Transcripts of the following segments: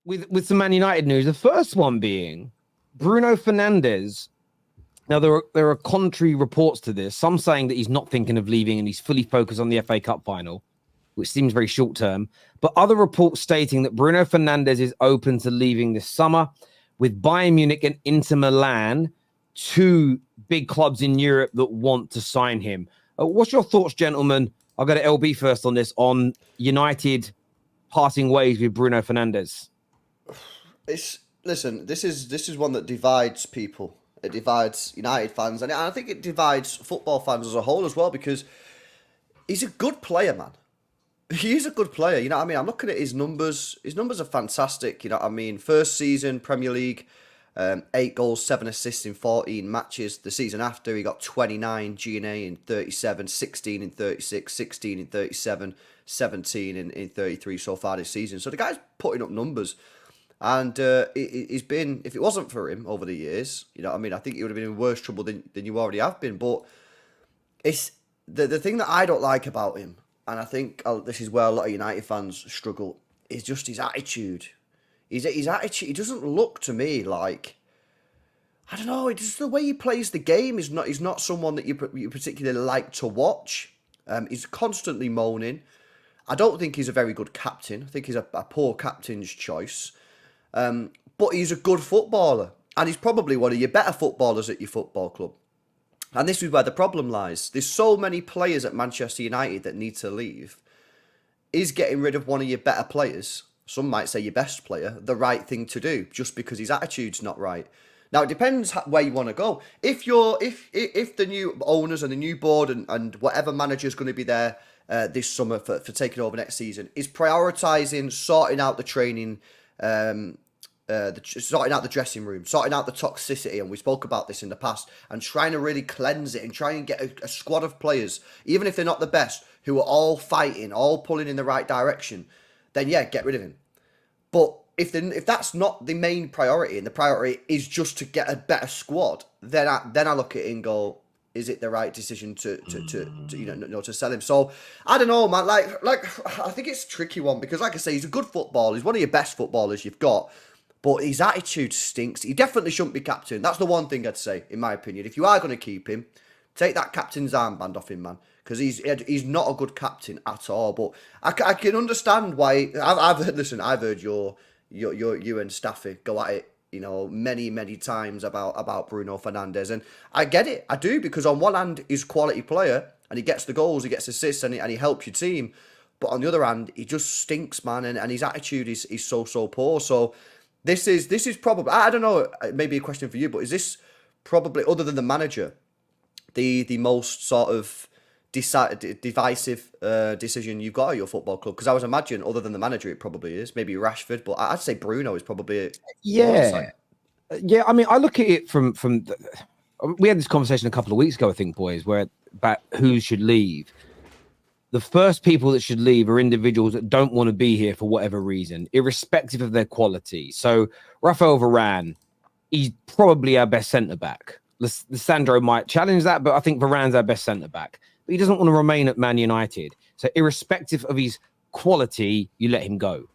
with some Man United news. The first one being Bruno Fernandes. Now there are contrary reports to this. Some saying that he's not thinking of leaving and he's fully focused on the FA Cup final, which seems very short term. But other reports stating that Bruno Fernandes is open to leaving this summer, with Bayern Munich and Inter Milan, two big clubs in Europe that want to sign him. What's your thoughts, gentlemen? I'll go to LB first on this, on United parting ways with Bruno Fernandes. Listen, this is one that divides people. It divides United fans, and I think it divides football fans as a whole as well, because he's a good player, man. He is a good player, you know what I mean? I'm looking at his numbers. His numbers are fantastic, you know what I mean? First season, Premier League, 8 goals, 7 assists in 14 matches. The season after, he got 29 G&A in 37, 16 in 36, 16 in 37, 17 in 33 so far this season. So the guy's putting up numbers. And he's been, if it wasn't for him over the years, you know what I mean, I think he would have been in worse trouble than you already have been. But it's the thing that I don't like about him, and I think this is where a lot of United fans struggle, is just his attitude. His attitude, he doesn't look to me like, I don't know, it's just the way he plays the game. He's not someone that you particularly like to watch. He's constantly moaning. I don't think he's a very good captain. I think he's a poor captain's choice. But he's a good footballer, and he's probably one of your better footballers at your football club. And this is where the problem lies. There's so many players at Manchester United that need to leave. Is getting rid of one of your better players, some might say your best player, the right thing to do, just because his attitude's not right? Now, it depends where you want to go. If the new owners and the new board and whatever manager's going to be there this summer for taking over next season is prioritising sorting out the training, sorting out the dressing room, sorting out the toxicity, and we spoke about this in the past, and trying to really cleanse it and try and get a squad of players, even if they're not the best, who are all fighting, all pulling in the right direction, then yeah, get rid of him. But if that's not the main priority, and the priority is just to get a better squad, then I look at it and go, is it the right decision to sell him? So I don't know, man. Like I think it's a tricky one, because, like I say, he's a good footballer. He's one of your best footballers you've got, but his attitude stinks. He definitely shouldn't be captain. That's the one thing I'd say, in my opinion. If you are going to keep him, take that captain's armband off him, man, because he's not a good captain at all. But I can understand why. I've heard you and Staffy go at it, you know, many times about Bruno Fernandes, and I get it. I do, because on one hand, he's a quality player and he gets the goals, he gets assists, and he helps your team. But on the other hand, he just stinks, man, and his attitude is so poor. So this is probably, I don't know, maybe a question for you, but is this probably, other than the manager, the most sort of divisive decision you've got at your football club? Because I would imagine, other than the manager, it probably is. Maybe Rashford, but I'd say Bruno is probably yeah. I mean, I look at it from we had this conversation a couple of weeks ago, I think, boys, about who should leave. The first people that should leave are individuals that don't want to be here for whatever reason, irrespective of their quality. So Rafael Varane, he's probably our best centre-back. Lissandro might challenge that, but I think Varane's our best centre-back. But he doesn't want to remain at Man United. So irrespective of his quality, you let him go.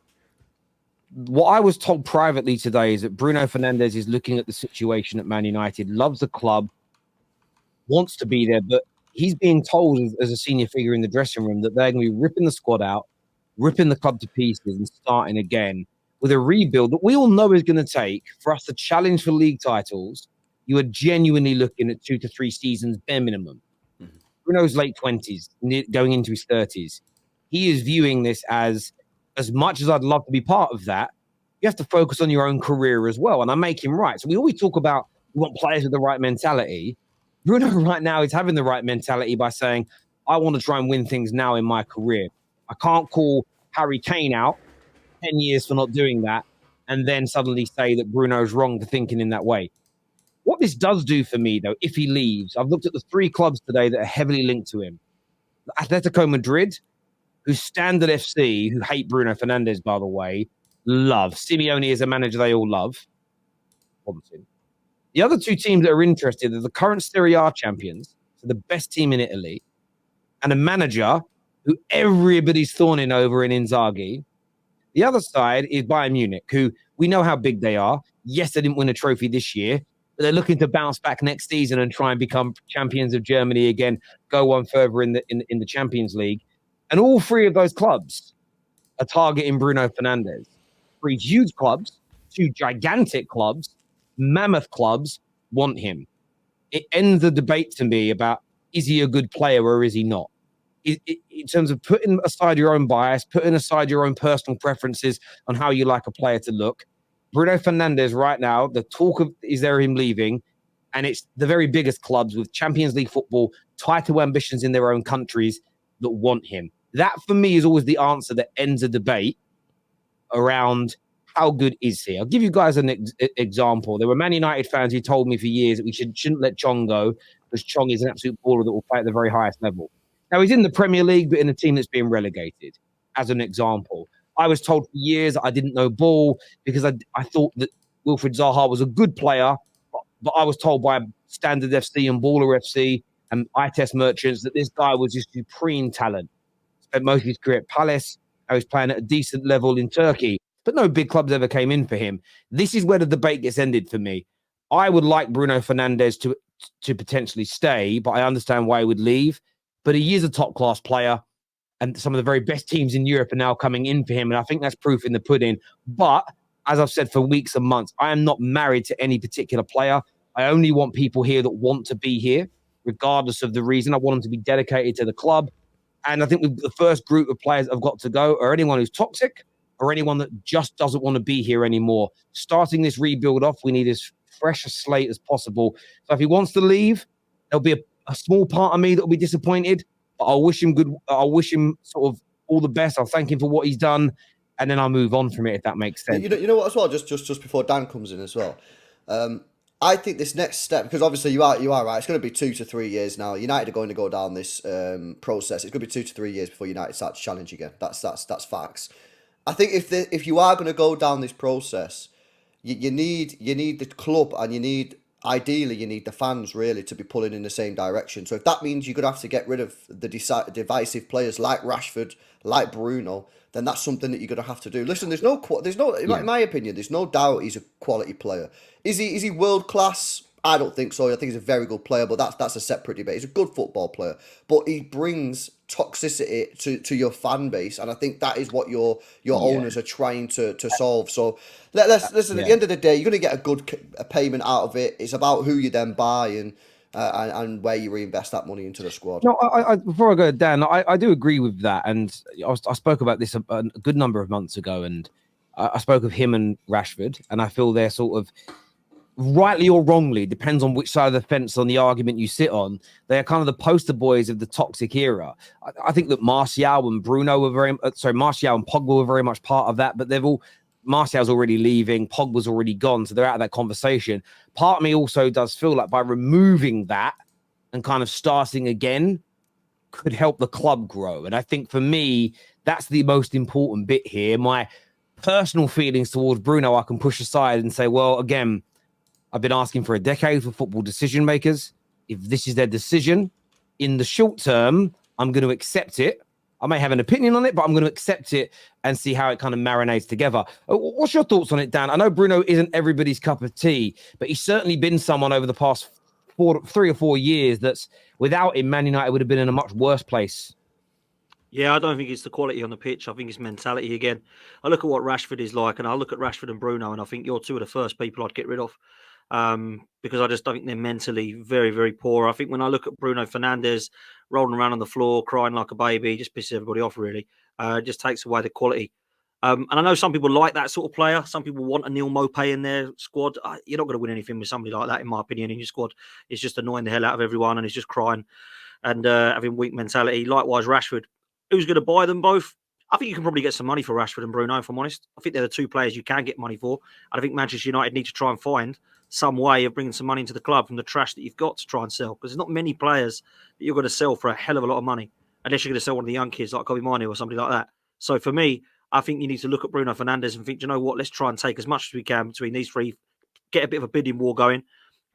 What I was told privately today is that Bruno Fernandes is looking at the situation at Man United, loves the club, wants to be there, but he's being told as a senior figure in the dressing room that they're going to be ripping the squad out, ripping the club to pieces and starting again with a rebuild that we all know is going to take, for us to challenge for league titles, you are genuinely looking at 2 to 3 seasons bare minimum. Mm-hmm. Bruno's late 20s, going into his 30s. He is viewing this as much as I'd love to be part of that, you have to focus on your own career as well. And I make him right. So we always talk about we want players with the right mentality. Bruno right now is having the right mentality by saying, I want to try and win things now in my career. I can't call Harry Kane out 10 years for not doing that and then suddenly say that Bruno's wrong for thinking in that way. What this does do for me, though, if he leaves, I've looked at the 3 clubs today that are heavily linked to him. Atletico Madrid, who Standard FC, who hate Bruno Fernandes, by the way, love. Simeone is a manager they all love. The other 2 teams that are interested are the current Serie A champions, so the best team in Italy, and a manager who everybody's thorning over in Inzaghi, The other side is Bayern Munich, who we know how big they are. Yes, they didn't win a trophy this year, but they're looking to bounce back next season and try and become champions of Germany again, go one further in the Champions League. And all three of those clubs are targeting Bruno Fernandes. Three huge clubs, two gigantic clubs, mammoth clubs want him. It ends the debate to me about, is he a good player or is he not? In terms of putting aside your own bias, putting aside your own personal preferences on how you like a player to look, Bruno Fernandes right now, the talk of is there him leaving, and it's the very biggest clubs with Champions League football, title ambitions in their own countries that want him. That for me is always the answer that ends a debate around how good is he. I'll give you guys an example. There were Man United fans who told me for years that we shouldn't let Chong go because Chong is an absolute baller that will play at the very highest level. Now, he's in the Premier League, but in a team that's being relegated, as an example. I was told for years I didn't know ball because I thought that Wilfried Zaha was a good player, but I was told by Standard FC and Baller FC and eye test merchants that this guy was just supreme talent. Spent most of his career at Palace. I was playing at a decent level in Turkey, but no big clubs ever came in for him. This is where the debate gets ended for me. I would like Bruno Fernandes to potentially stay, but I understand why he would leave. But he is a top-class player, and some of the very best teams in Europe are now coming in for him, and I think that's proof in the pudding. But, as I've said for weeks and months, I am not married to any particular player. I only want people here that want to be here, regardless of the reason. I want them to be dedicated to the club. And I think the first group of players that have got to go are anyone who's toxic or anyone that just doesn't want to be here anymore. Starting this rebuild off, we need as fresh a slate as possible. So if he wants to leave, there'll be a small part of me that will be disappointed, but I'll wish him good. I'll wish him sort of all the best. I'll thank him for what he's done, and then I'll move on from it, if that makes sense. You know what as well, just before Dan comes in as well. I think this next step, because obviously you are right, it's going to be 2 to 3 years now. United are going to go down this process. It's going to be 2 to 3 years before United start to challenge again. That's facts. I think if you are going to go down this process, you need the club and you need the fans really to be pulling in the same direction. So if that means you're going to have to get rid of the divisive players like Rashford, like Bruno, then that's something that you're going to have to do. Listen, in my opinion, there's no doubt he's a quality player. Is he world class? I don't think so. I think he's a very good player, but that's a separate debate. He's a good football player, but he brings toxicity to your fan base, and I think that is what your owners are trying to solve. So listen. At the end of the day, you're going to get a payment out of it. It's about who you then buy and where you reinvest that money into the squad. No, before I go, Dan, I do agree with that, and I spoke about this a good number of months ago, and I spoke of him and Rashford, and I feel they're sort of, rightly or wrongly, depends on which side of the fence on the argument you sit on, they're kind of the poster boys of the toxic era. I think that Martial and Martial and Pogba were very much part of that, but Martial's already leaving, Pogba's already gone, so they're out of that conversation. Part of me also does feel like by removing that and kind of starting again could help the club grow. And I think for me, that's the most important bit here. My personal feelings towards Bruno, I can push aside and say, well, again, I've been asking for a decade for football decision makers. If this is their decision, in the short term, I'm going to accept it. I may have an opinion on it, but I'm going to accept it and see how it kind of marinates together. What's your thoughts on it, Dan? I know Bruno isn't everybody's cup of tea, but he's certainly been someone over the past 3 or 4 years that's, without him, Man United would have been in a much worse place. Yeah, I don't think it's the quality on the pitch. I think it's mentality again. I look at what Rashford is like, and I look at Rashford and Bruno, and I think you're two of the first people I'd get rid of. Because I just don't think they're mentally very, very poor. I think when I look at Bruno Fernandes rolling around on the floor, crying like a baby, just pisses everybody off, really. It just takes away the quality. And I know some people like that sort of player. Some people want a Neil Maupay in their squad. You're not going to win anything with somebody like that, in my opinion, in your squad. It's just annoying the hell out of everyone, and he's just crying and having weak mentality. Likewise, Rashford. Who's going to buy them both? I think you can probably get some money for Rashford and Bruno, if I'm honest. I think they're the two players you can get money for. And I think Manchester United need to try and find some way of bringing some money into the club from the trash that you've got to try and sell. Because there's not many players that you're going to sell for a hell of a lot of money, unless you're going to sell one of the young kids like Kobe Manu or somebody like that. So for me, I think you need to look at Bruno Fernandes and think, you know what, let's try and take as much as we can between these three, get a bit of a bidding war going,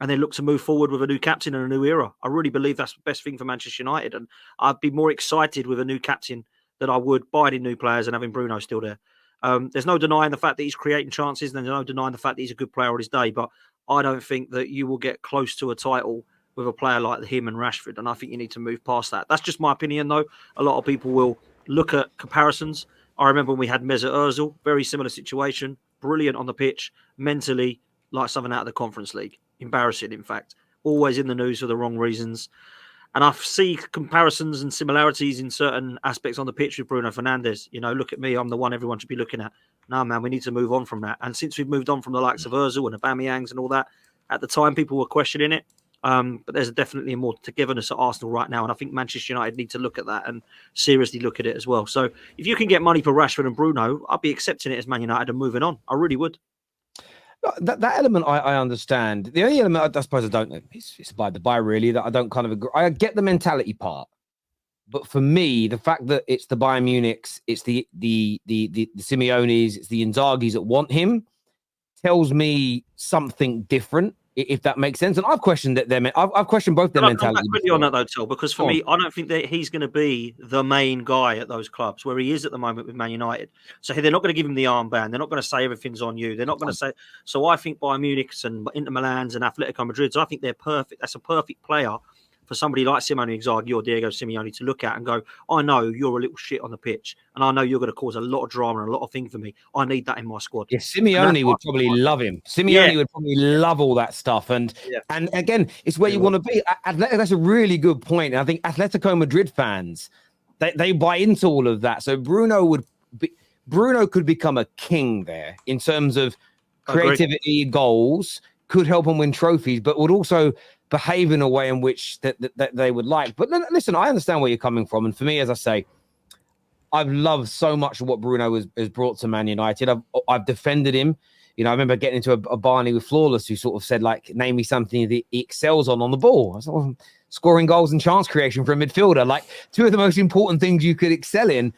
and then look to move forward with a new captain and a new era. I really believe that's the best thing for Manchester United. And I'd be more excited with a new captain than I would buying in new players and having Bruno still there. There's no denying the fact that he's creating chances. There's no denying the fact that he's a good player on his day. But I don't think that you will get close to a title with a player like him and Rashford. And I think you need to move past that. That's just my opinion, though. A lot of people will look at comparisons. I remember when we had Mesut Ozil, very similar situation, brilliant on the pitch, mentally like something out of the Conference League. Embarrassing, in fact. Always in the news for the wrong reasons. And I see comparisons and similarities in certain aspects on the pitch with Bruno Fernandes. You know, look at me, I'm the one everyone should be looking at. No, man, we need to move on from that. And since we've moved on from the likes of Ozil and Aubameyangs and all that, at the time people were questioning it. But there's definitely more togetherness at Arsenal right now. And I think Manchester United need to look at that and seriously look at it as well. So if you can get money for Rashford and Bruno, I'd be accepting it as Man United and moving on. I really would. That element I understand. The only element I suppose I don't know, it's by the by really, that I don't kind of agree. I get the mentality part. But for me, the fact that it's the Bayern Munichs, it's the Simeones, it's the Inzagis that want him tells me something different, if that makes sense. And I've questioned that I've questioned both their mentality. I'm quickly on that though, Till, because for me, I don't think that he's going to be the main guy at those clubs where he is at the moment with Man United. So they're not going to give him the armband. They're not going to say everything's on you. They're not going to say. So I think Bayern Munich's and Inter Milan's and Atletico Madrid's, I think they're perfect. That's a perfect player for somebody like Simone Inzaghi or Diego Simeone to look at and go, I know you're a little shit on the pitch, and I know you're going to cause a lot of drama and a lot of things for me. I need that in my squad. Yeah, Simeone would probably love him. Simeone would probably love all that stuff. And again, it's where you want to be. That's a really good point. And I think Atletico Madrid fans, they buy into all of that. So Bruno could become a king there in terms of creativity, goals, could help him win trophies, but would also behave in a way in which that they would like. But listen, I understand where you're coming from. And for me, as I say, I've loved so much of what Bruno has brought to Man United. I've defended him. You know, I remember getting into a Barney with Flawless who sort of said, like, name me something that he excels on the ball. I was like, well, scoring goals and chance creation for a midfielder, like two of the most important things you could excel in.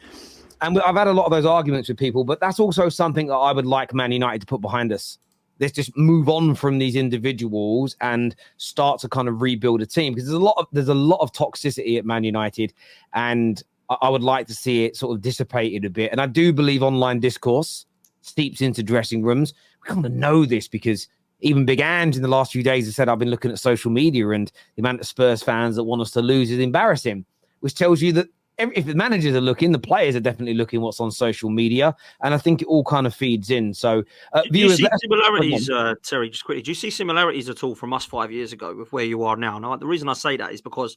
And I've had a lot of those arguments with people, but that's also something that I would like Man United to put behind us. Let's just move on from these individuals and start to kind of rebuild a team, because there's a lot of toxicity at Man United, and I would like to see it sort of dissipated a bit. And I do believe online discourse seeps into dressing rooms. We kind of know this because even Big Ange in the last few days has said, I've been looking at social media and the amount of Spurs fans that want us to lose is embarrassing, which tells you that if the managers are looking, the players are definitely looking what's on social media. And I think it all kind of feeds in. So do you see similarities, Terry, just quickly, do you see similarities at all from us 5 years ago with where you are now? Now, the reason I say that is because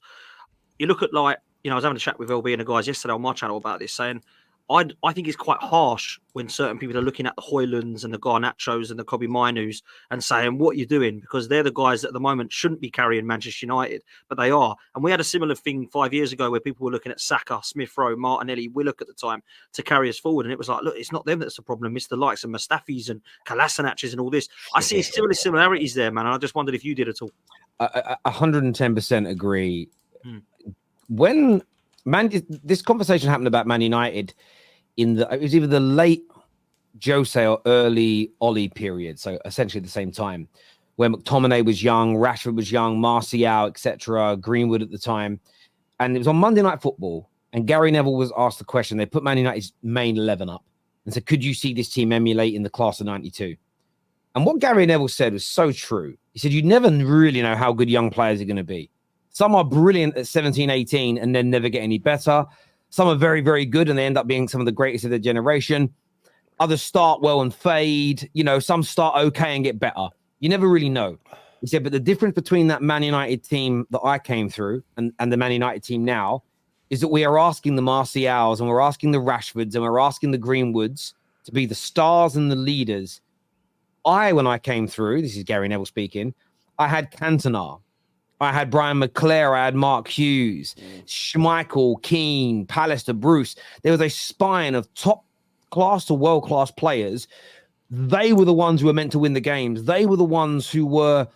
you look at, like, you know, I was having a chat with LB and the guys yesterday on my channel about this, saying I think it's quite harsh when certain people are looking at the Højlunds and the Garnachos and the Kobe Mainus and saying, what are you doing? Because they're the guys that at the moment shouldn't be carrying Manchester United, but they are. And we had a similar thing 5 years ago where people were looking at Saka, Smith Rowe, Martinelli, Willock at the time to carry us forward. And it was like, look, it's not them that's the problem. It's the likes of Mustafis and Kolasinac's and all this. I see similarities there, man. And I just wondered if you did at all. 110% agree. When this conversation happened about Man United it was either the late Jose or early Oli period, so essentially at the same time, where McTominay was young, Rashford was young, Martial, etc., Greenwood at the time, and it was on Monday Night Football, and Gary Neville was asked the question. They put Man United's main 11 up and said, could you see this team emulate in the class of 92? And what Gary Neville said was so true. He said, you never really know how good young players are going to be. Some are brilliant at 17, 18 and then never get any better. Some are very, very good and they end up being some of the greatest of their generation. Others start well and fade. You know, some start okay and get better. You never really know. He said, but the difference between that Man United team that I came through and the Man United team now is that we are asking the Martials and we're asking the Rashfords and we're asking the Greenwoods to be the stars and the leaders. When I came through, this is Gary Neville speaking, I had Cantona. I had Brian McClare, I had Mark Hughes, Schmeichel, Keane, Pallister, Bruce. There was a spine of top-class to world-class players. They were the ones who were meant to win the games. They were the ones who were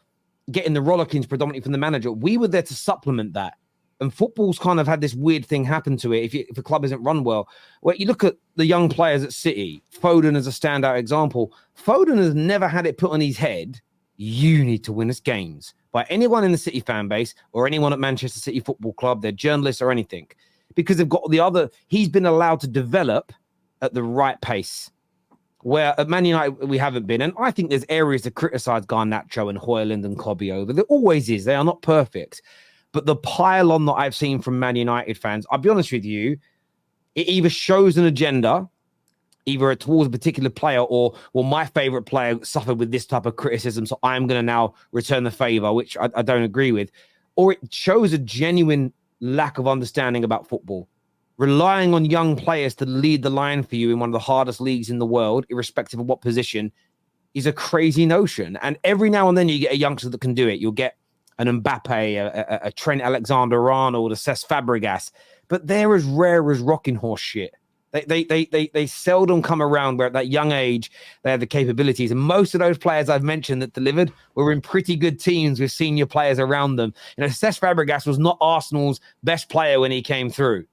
getting the rollickings predominantly from the manager. We were there to supplement that. And football's kind of had this weird thing happen to it if a club isn't run well. Well, you look at the young players at City, Foden as a standout example. Foden has never had it put on his head, you need to win us games, by anyone in the City fan base or anyone at Manchester City Football Club, their journalists or anything, because they've got he's been allowed to develop at the right pace. where at Man United we haven't been. And I think there's areas to criticise Garnacho and Højlund and Kobe over. There always is. They are not perfect. But the pile-on that I've seen from Man United fans, I'll be honest with you, it either shows an agenda, either towards a particular player or, well, my favourite player suffered with this type of criticism, so I'm going to now return the favour, which I don't agree with. Or it shows a genuine lack of understanding about football. Relying on young players to lead the line for you in one of the hardest leagues in the world, irrespective of what position, is a crazy notion. And every now and then you get a youngster that can do it. You'll get an Mbappe, a Trent Alexander-Arnold, a Cesc Fabregas, but they're as rare as rocking horse shit. They seldom come around where at that young age they have the capabilities. And most of those players I've mentioned that delivered were in pretty good teams with senior players around them. You know, Cesc Fabregas was not Arsenal's best player when he came through.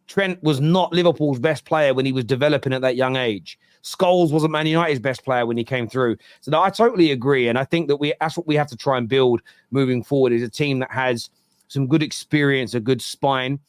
Trent was not Liverpool's best player when he was developing at that young age. Scholes wasn't Man United's best player when he came through. So no, I totally agree. And I think that that's what we have to try and build moving forward, is a team that has some good experience, a good spine.